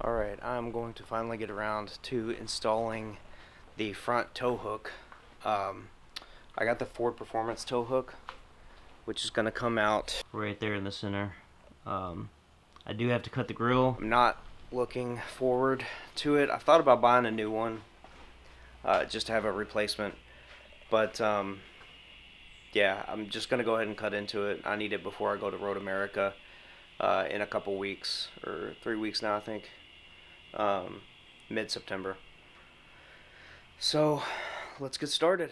Alright, I'm going to finally get around to installing the front tow hook. I got the Ford Performance tow hook, which is going to come out right there in the center. I do have to cut the grill. I'm not looking forward to it. I thought about buying a new one, just to have a replacement. But yeah, I'm just going to go ahead and cut into it. I need it before I go to Road America in a couple weeks, or 3 weeks now, I think. Mid-September. So let's get started.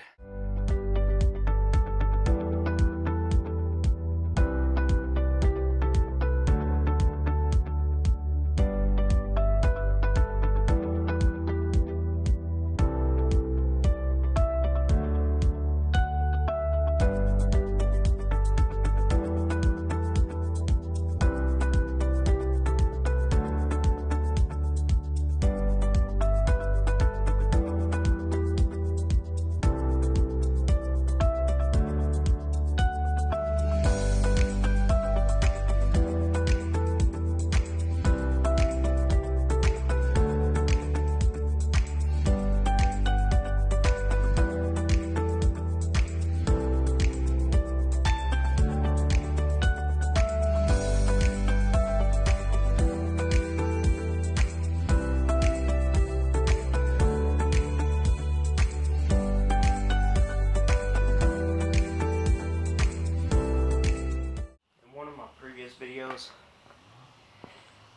Videos,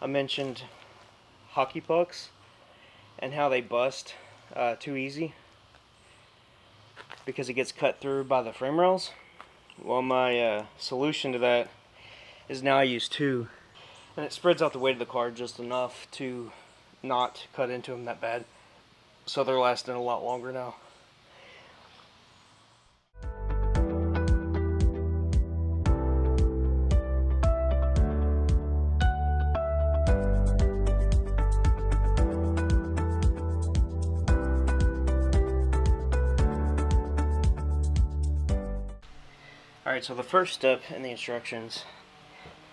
I mentioned hockey pucks and how they bust too easy because it gets cut through by the frame rails. Well, my solution to that is now I use two, and it spreads out the weight of the car just enough to not cut into them that bad, so they're lasting a lot longer now. Alright, so the first step in the instructions,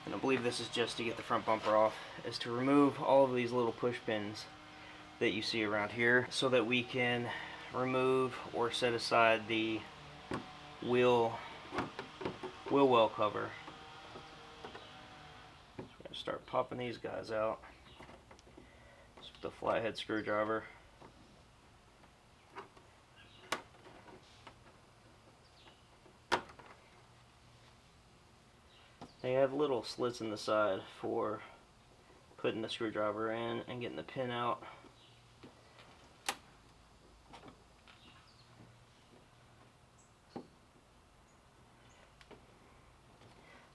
and I believe this is just to get the front bumper off, is to remove all of these little push pins that you see around here so that we can remove or set aside the wheel well cover. So we're going to start popping these guys out just with the flathead screwdriver. They have little slits in the side for putting the screwdriver in and getting the pin out.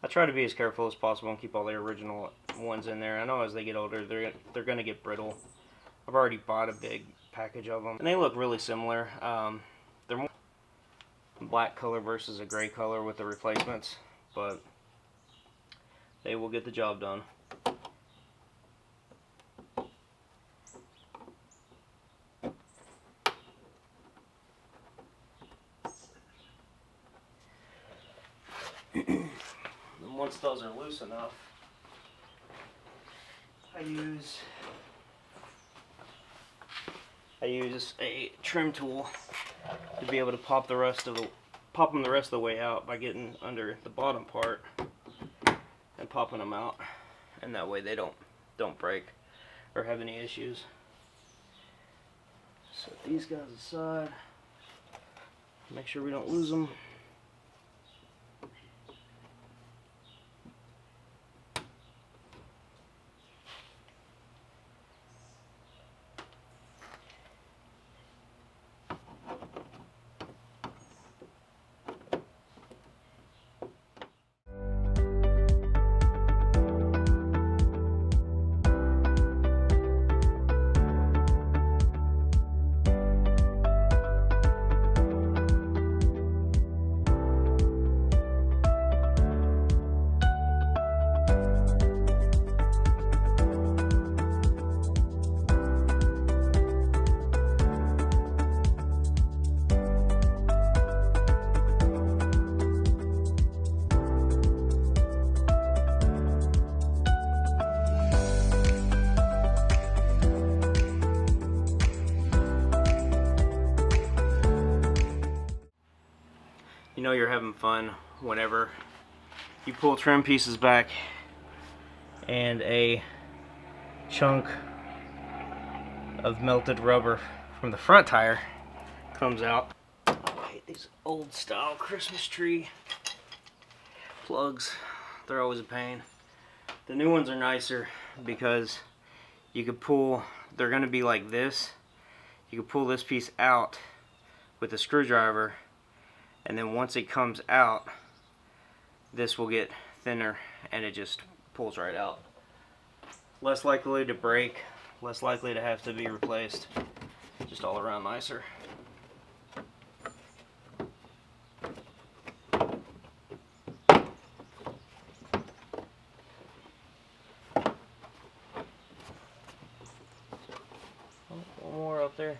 I try to be as careful as possible and keep all the original ones in there. I know as they get older, they're going to get brittle. I've already bought a big package of them, and they look really similar. They're more black color versus a gray color with the replacements, but they will get the job done. And once those are loose enough, I use a trim tool to be able to pop them the rest of the way out by getting under the bottom part and popping them out, and that way they don't break or have any issues. Set these guys aside, make sure we don't lose them. you know you're having fun whenever you pull trim pieces back and a chunk of melted rubber from the front tire comes out. I hate these old style Christmas tree plugs. They're always a pain. The new ones are nicer because you could pull, they're going to be like this. You can pull this piece out with a screwdriver, and then once it comes out, this will get thinner and it just pulls right out. Less likely to break, less likely to have to be replaced. Just all around nicer. One more up there.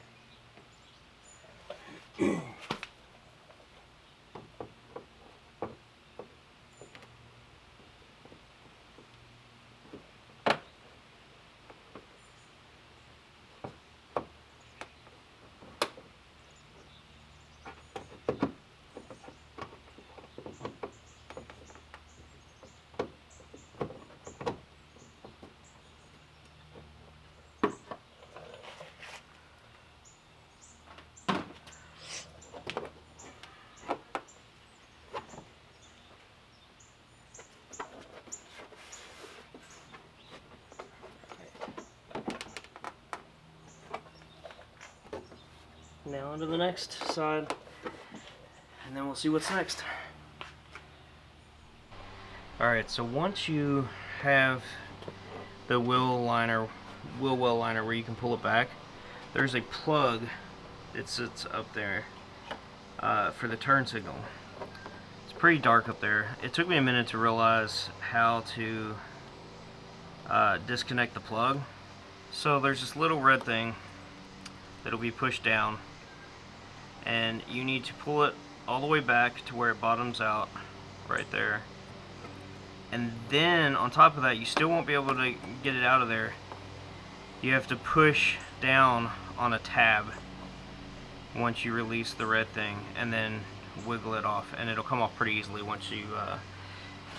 Now onto the next side, and then we'll see what's next. Alright, so once you have the wheel well liner where you can pull it back, there's a plug that sits up there for the turn signal. It's pretty dark up there. It took me a minute to realize how to disconnect the plug. So there's this little red thing that'll be pushed down, and you need to pull it all the way back to where it bottoms out right there. And then on top of that, you still won't be able to get it out of there. You have to push down on a tab once you release the red thing, and then wiggle it off, and it'll come off pretty easily once you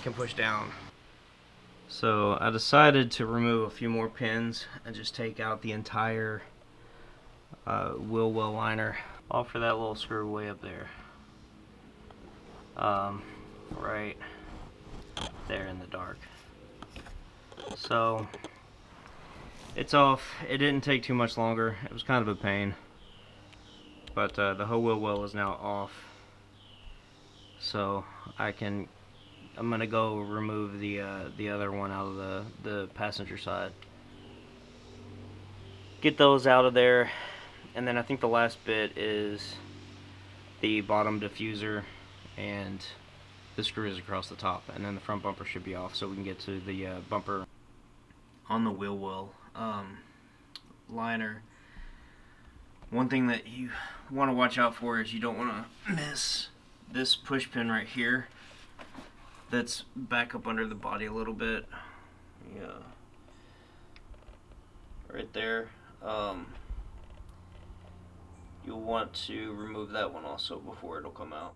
can push down. So I decided to remove a few more pins and just take out the entire wheel well liner off for that little screw way up there, right there in the dark. So it's off. It didn't take too much longer. It was kind of a pain, but the whole wheel well is now off, so I'm gonna go remove the other one out of the passenger side, get those out of there. And then I think the last bit is the bottom diffuser and the screws across the top, and then the front bumper should be off, so we can get to the bumper on the wheel well liner. One thing that you want to watch out for is you don't want to miss this push pin right here that's back up under the body a little bit. Yeah, right there. You'll want to remove that one also before it'll come out.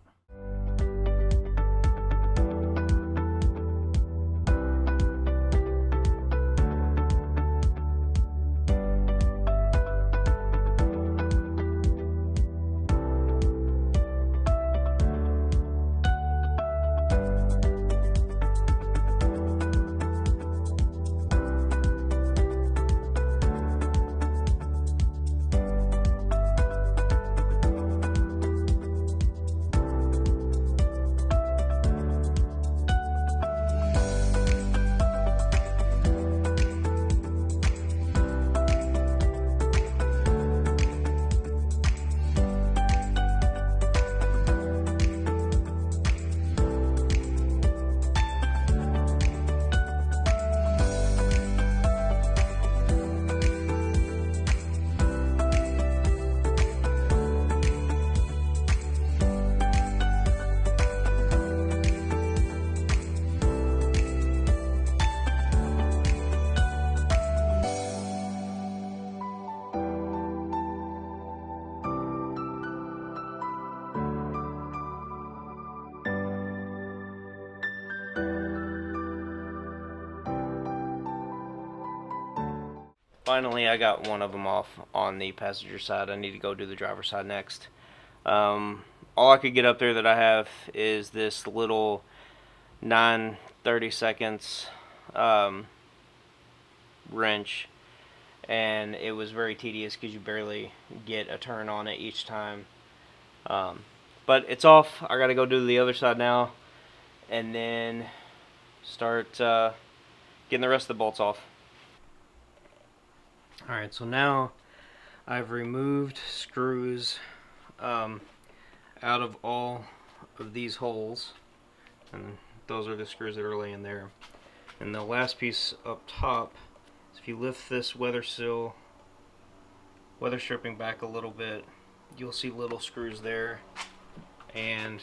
finally I got one of them off on the passenger side. I need to go do the driver's side next. All I could get up there that I have is this little 9/30 seconds wrench, and it was very tedious because you barely get a turn on it each time. But it's off. I gotta go do the other side now, and then start getting the rest of the bolts off. Alright, so now I've removed screws out of all of these holes, and those are the screws that are laying there. And the last piece up top, if you lift this weather stripping back a little bit, you'll see little screws there and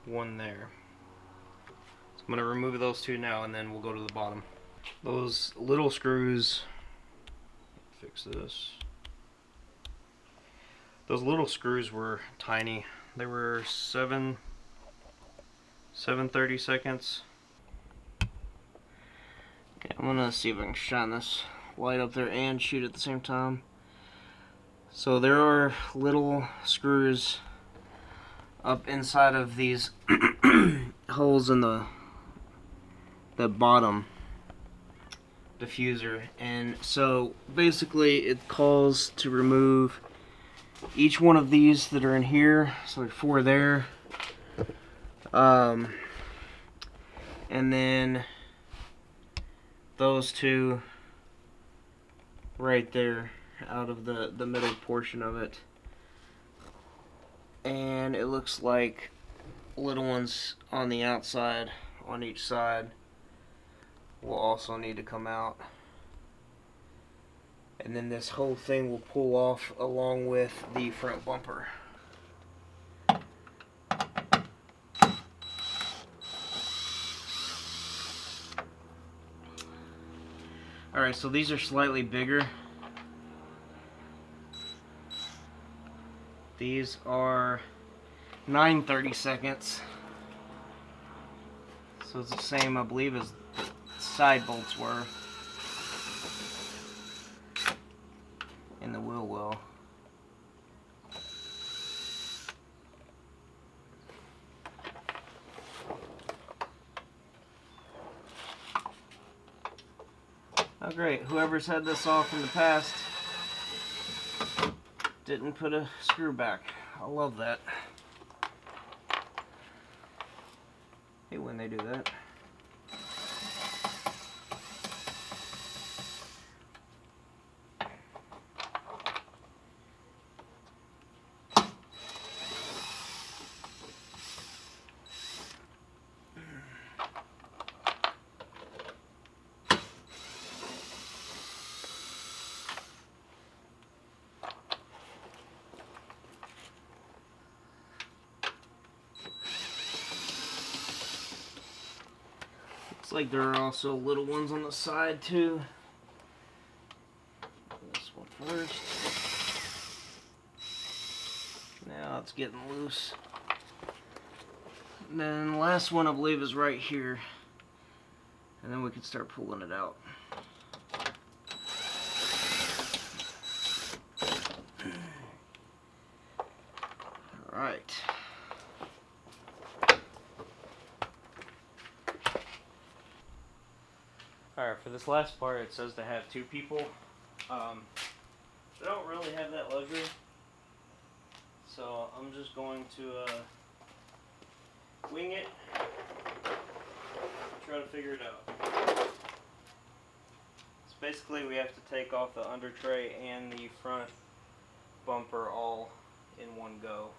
one there. So I'm going to remove those two now, and then we'll go to the bottom. Those little screws, fix this. Those little screws were tiny. They were 7/30 seconds. Okay, I'm gonna see if I can shine this light up there and shoot at the same time. So there are little screws up inside of these holes in the bottom diffuser, and so basically it calls to remove each one of these that are in here. So there's 4 there, and then those 2 right there out of the middle portion of it, and it looks like little ones on the outside on each side will also need to come out, and then this whole thing will pull off along with the front bumper. Alright, so these are slightly bigger. These are 9/30 seconds. So it's the same, I believe, as the side bolts were in the wheel well. Oh great, whoever's had this off in the past didn't put a screw back. I love that. Hate when they do that. Looks like there are also little ones on the side too. This one first. Now it's getting loose. And then the last one I believe is right here. And then we can start pulling it out. Alright. Alright, for this last part it says to have 2 people. I don't really have that luxury, so I'm just going to wing it, try to figure it out. So basically we have to take off the under tray and the front bumper all in one go.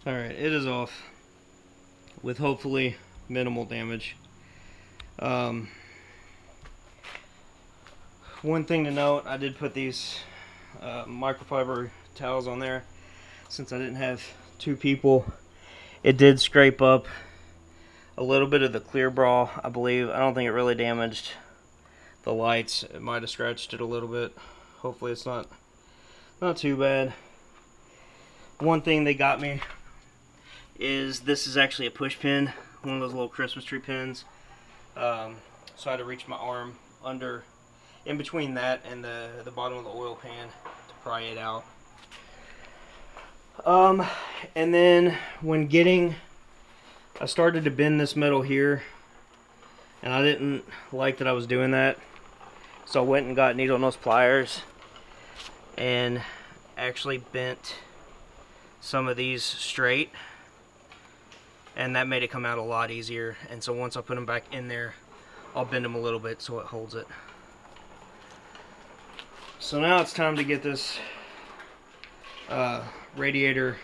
Alright, it is off with hopefully minimal damage. One thing to note, I did put these microfiber towels on there since I didn't have 2 people. It did scrape up a little bit of the clear bra, I believe. I don't think it really damaged the lights. It might have scratched it a little bit. Hopefully it's not too bad. One thing they got me is this is actually a push pin, one of those little Christmas tree pins. So I had to reach my arm under, in between that and the bottom of the oil pan to pry it out. And then when I started to bend this metal here, and I didn't like that I was doing that, so I went and got needle nose pliers and actually bent some of these straight, and that made it come out a lot easier. And so once I put them back in there, I'll bend them a little bit so it holds it. So now it's time to get this radiator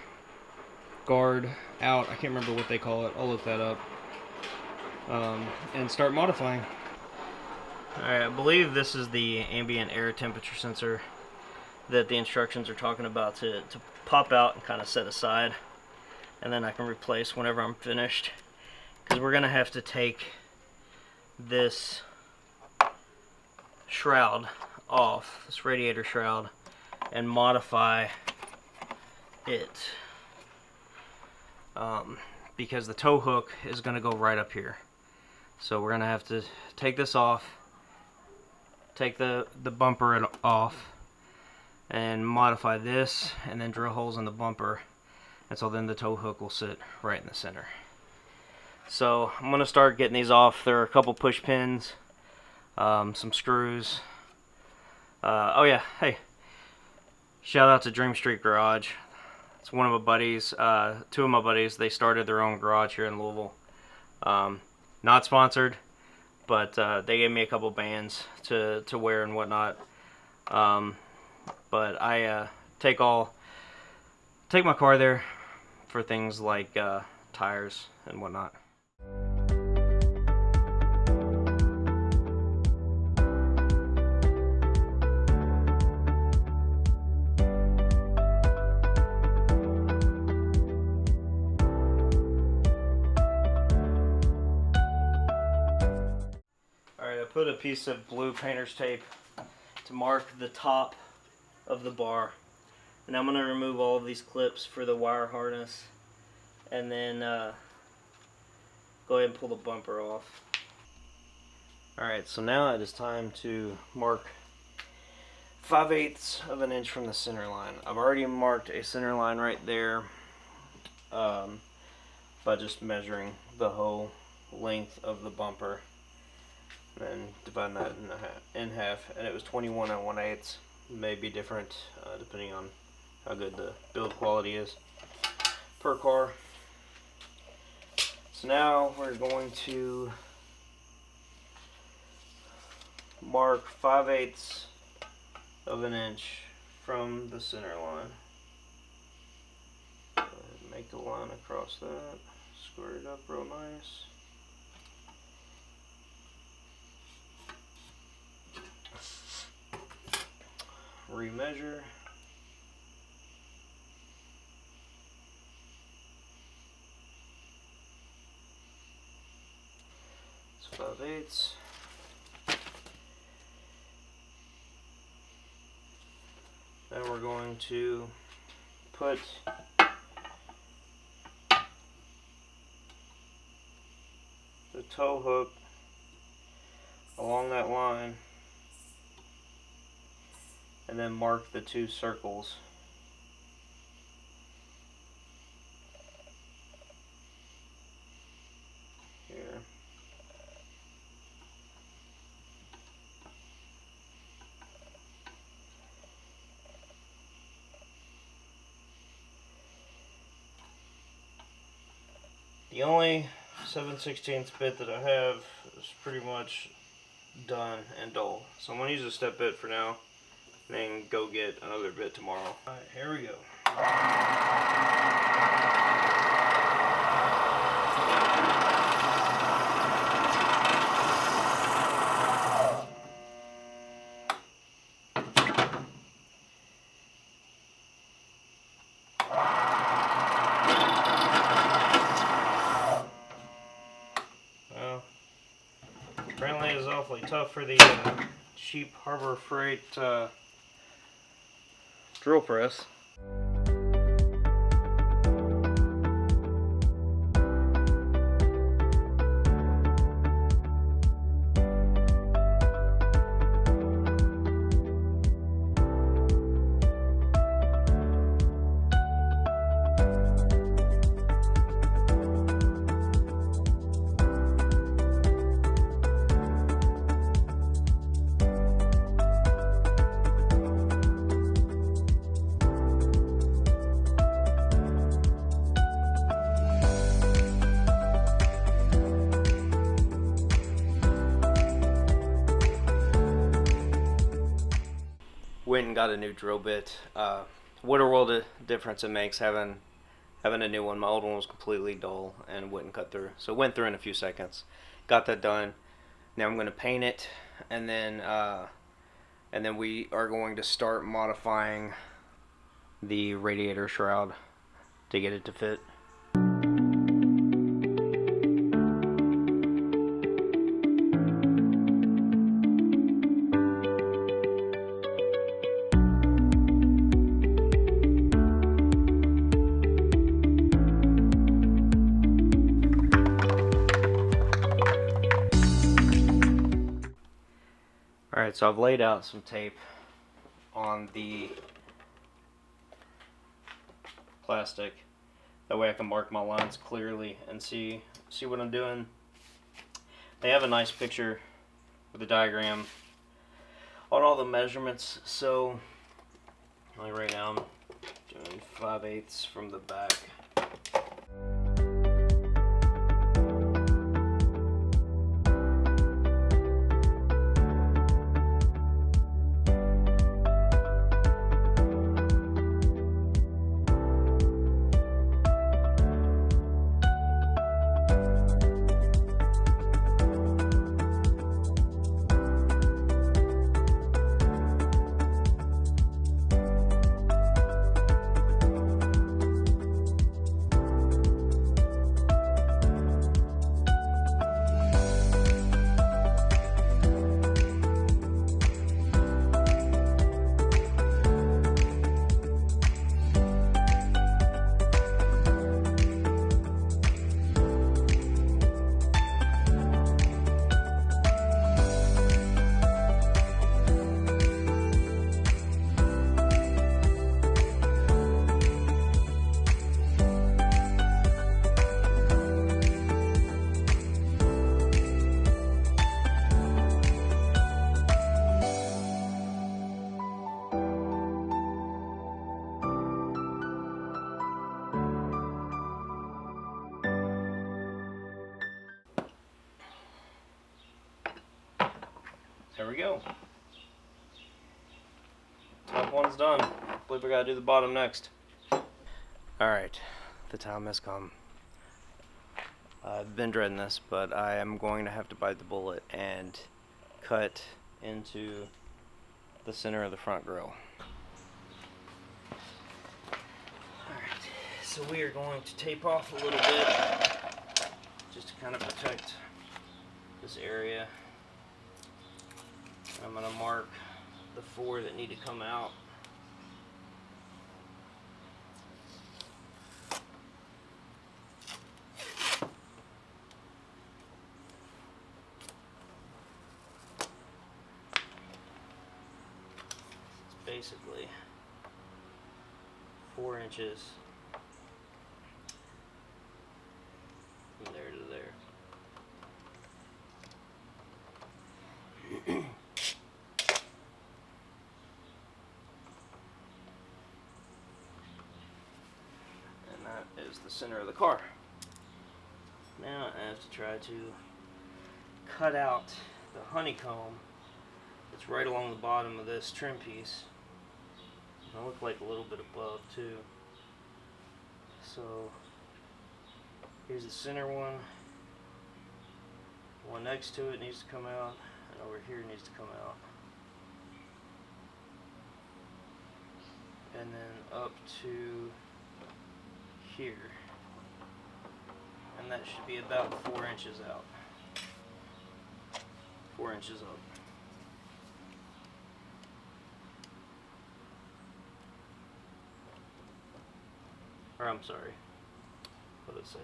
guard out. I can't remember what they call it. I'll look that up. And start modifying. Alright, I believe this is the ambient air temperature sensor that the instructions are talking about to pop out and kind of set aside, and then I can replace whenever I'm finished, because we're going to have to take this shroud off, this radiator shroud, and modify it, because the tow hook is going to go right up here. So we're going to have to take this off, take the bumper off, and modify this, and then drill holes in the bumper, and so then the tow hook will sit right in the center. So I'm going to start getting these off. There are a couple push pins, some screws. Oh yeah, hey, shout out to Dream Street Garage. It's one of my buddies, two of my buddies. They started their own garage here in Louisville. Not sponsored, but they gave me a couple bands to wear and whatnot. But I take my car there for things like tires and whatnot. Alright, I put a piece of blue painter's tape to mark the top of the bar, and I'm going to remove all of these clips for the wire harness, and then go ahead and pull the bumper off. Alright, so now it is time to mark 5/8 of an inch from the center line. I've already marked a center line right there by just measuring the whole length of the bumper and then dividing that in half, and it was 21 1/8. May be different depending on how good the build quality is per car. So now we're going to mark 5/8 of an inch from the center line. Go ahead and make a line across that, square it up real nice. Remeasure. It's 5/8. Then we're going to put the tow hook along that line, and then mark the two circles. Here. The only 7/16 bit that I have is pretty much done and dull, so I'm going to use a step bit for now, and then go get another bit tomorrow. Alright, here we go. Apparently it's awfully tough for the cheap Harbor Freight drill press. Went and got a new drill bit. What a world of difference it makes having a new one. My old one was completely dull and wouldn't cut through. So it went through in a few seconds. Got that done. Now I'm going to paint it, and then we are going to start modifying the radiator shroud to get it to fit. Alright, so I've laid out some tape on the plastic. That way I can mark my lines clearly and see what I'm doing. They have a nice picture with a diagram on all the measurements. So, like right now I'm doing 5/8 from the back. There we go. Top one's done. I believe we gotta do the bottom next. Alright, the time has come. I've been dreading this, but I am going to have to bite the bullet and cut into the center of the front grille. Alright, so we are going to tape off a little bit just to kind of protect this area. I'm going to mark the 4 that need to come out. It's basically 4 inches from there to there. Is the center of the car. Now I have to try to cut out the honeycomb that's right along the bottom of this trim piece. It'll look like a little bit above too. So here's the center one. The one next to it needs to come out, and over here needs to come out. And then up to here, and that should be about 4 inches out. 4 inches up. Or I'm sorry, what did it say?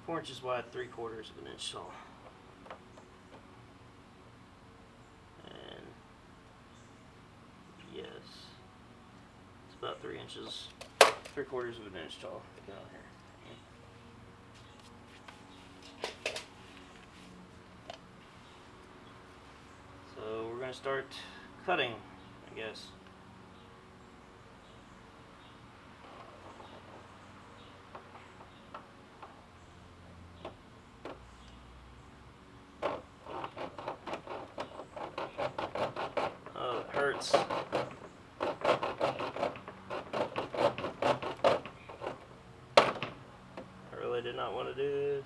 4 inches wide, 3/4 of an inch tall. And yes, it's about 3 inches, 3/4 of an inch tall. Get out here. So we're going to start cutting, I guess. Oh, it hurts. I really did not want to do this.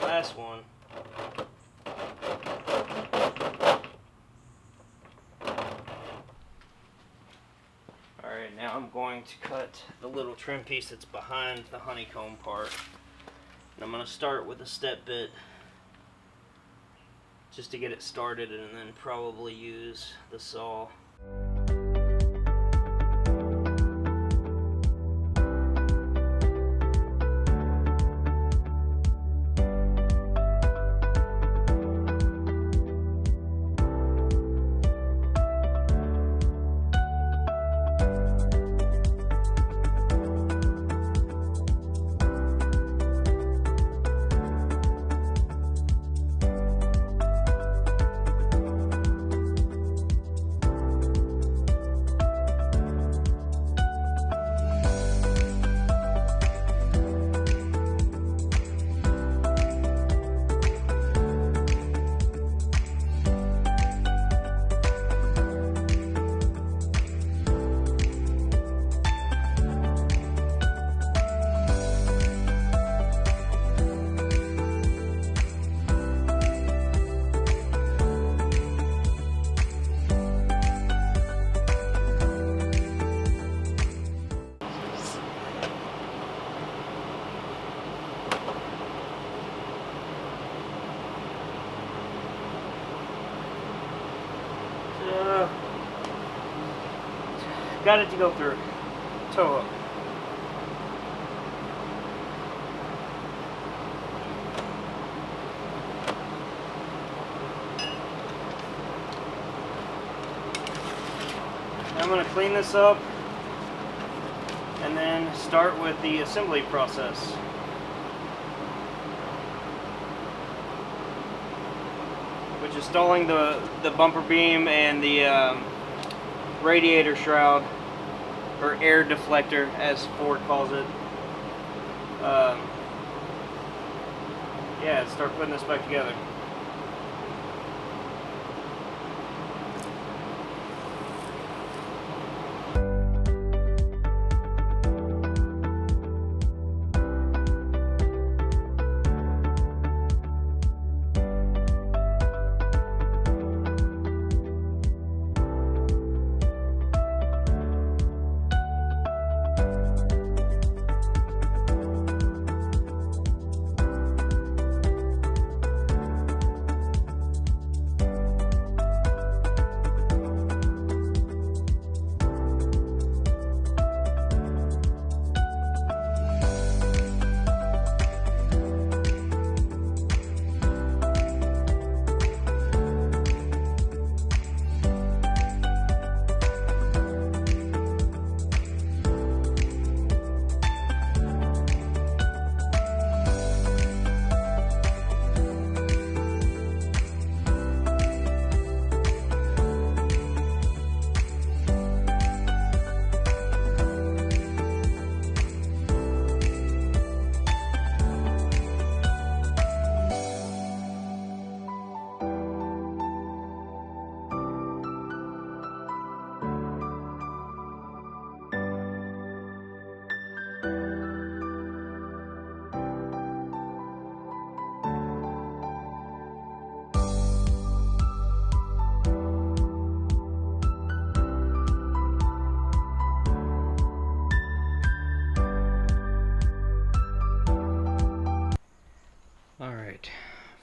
Last one. Alright, now I'm going to cut the little trim piece that's behind the honeycomb part. And I'm going to start with a step bit just to get it started, and then probably use the saw. Got it to go through. Toe hook. I'm going to clean this up and then start with the assembly process. Which is installing the bumper beam and the radiator shroud, or air deflector as Ford calls it. Yeah, start putting this back together.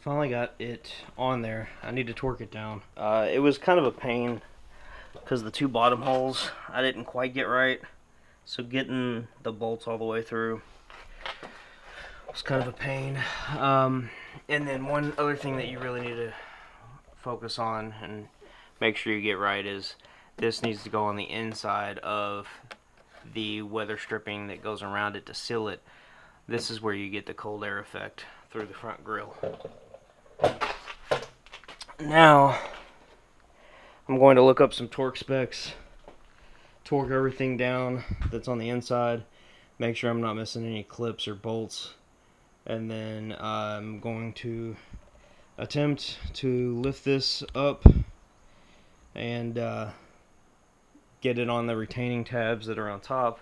finally got it on there. I need to torque it down. It was kind of a pain because the two bottom holes I didn't quite get right. So getting the bolts all the way through was kind of a pain. And then one other thing that you really need to focus on and make sure you get right is this needs to go on the inside of the weather stripping that goes around it to seal it. This is where you get the cold air effect through the front grille. Now I'm going to look up some torque specs, torque everything down that's on the inside, make sure I'm not missing any clips or bolts, and then I'm going to attempt to lift this up and get it on the retaining tabs that are on top,